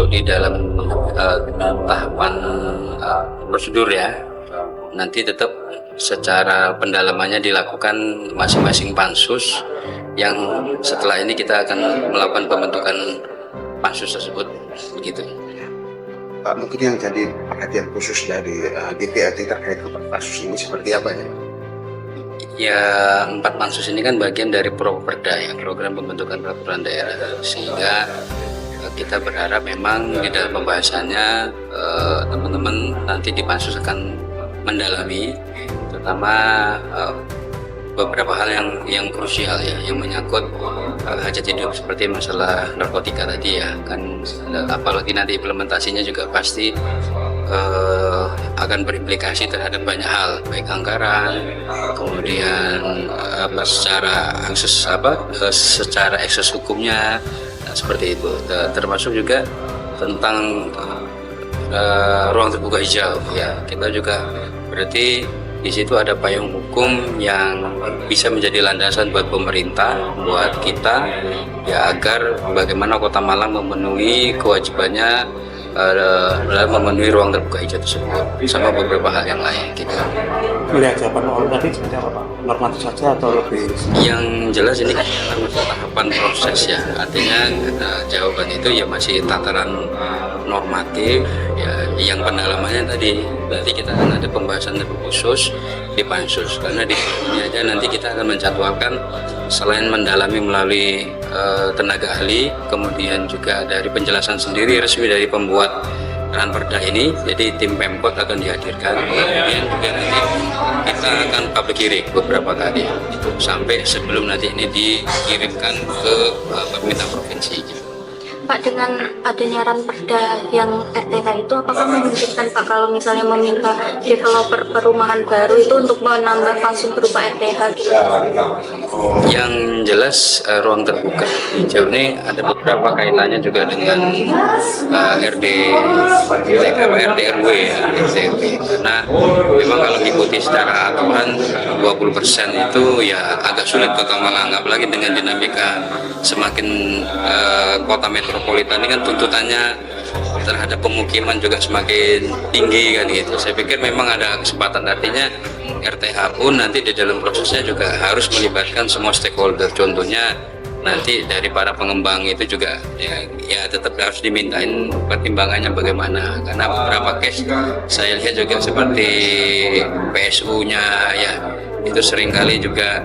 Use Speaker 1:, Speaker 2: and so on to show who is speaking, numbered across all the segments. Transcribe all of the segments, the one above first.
Speaker 1: masuk di dalam tahapan prosedur ya. Nanti tetap secara pendalamannya dilakukan masing-masing pansus, yang setelah ini kita akan melakukan pembentukan pansus tersebut gitu.
Speaker 2: Pak, mungkin yang jadi perhatian khusus dari DPRD terkait kasus ini seperti apa ya?
Speaker 1: Ya, 4 pansus ini kan bagian dari Properda, ya, program pembentukan peraturan daerah, sehingga kita berharap memang di dalam pembahasannya teman-teman nanti di pansus akan mendalami, terutama beberapa hal yang krusial ya, yang menyangkut hajat hidup seperti masalah narkotika tadi ya kan, apalagi nanti implementasinya juga pasti akan berimplikasi terhadap banyak hal, baik anggaran, kemudian secara akses hukumnya, seperti itu, termasuk juga tentang ruang terbuka hijau ya. Kita juga berarti di situ ada payung hukum yang bisa menjadi landasan buat pemerintah, buat kita ya, agar bagaimana Kota Malang memenuhi kewajibannya memenuhi ruang terbuka hijau tersebut, sama beberapa hal yang lain gitu.
Speaker 3: Melihat jawaban awal tadi seperti apa Pak? Normatif saja atau lebih?
Speaker 1: Yang jelas ini kan tahapan proses ya, artinya jawaban itu ya masih tataran normatif ya, yang pendalamannya tadi nanti kita akan ada pembahasan lebih khusus di pansus, karena di sini aja nanti kita akan menjadwalkan selain mendalami melalui tenaga ahli, kemudian juga dari penjelasan sendiri resmi dari pembuat Ranperda ini, jadi tim Pemkot akan dihadirkan, kemudian juga nanti kita akan public hearing beberapa kali sampai sebelum nanti ini dikirimkan ke pemerintah provinsi gitu.
Speaker 4: Pak, dengan adanya Ranperda yang RTH itu, apakah memungkinkan Pak kalau misalnya meminta developer perumahan baru itu untuk menambah langsung berupa RTH gitu?
Speaker 1: Yang jelas ruang terbuka hijau ini ada beberapa kaitannya juga dengan RDRW ya, RDRW. Karena memang kalau diikuti secara aturan 20% itu ya agak sulit Kota Malang, apalagi dengan dinamika semakin kota metropolitan ini kan tuntutannya terhadap pemukiman juga semakin tinggi kan gitu. Saya pikir memang ada kesempatan, artinya RTH pun nanti di dalam prosesnya juga harus melibatkan semua stakeholder. Contohnya nanti dari para pengembang itu juga ya tetap harus dimintain pertimbangannya bagaimana, karena beberapa case saya lihat juga seperti PSU-nya ya, itu seringkali juga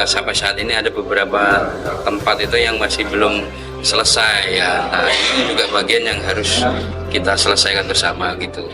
Speaker 1: sampai saat ini ada beberapa tempat itu yang masih belum selesai ya. Nah, ini juga bagian yang harus kita selesaikan bersama gitu.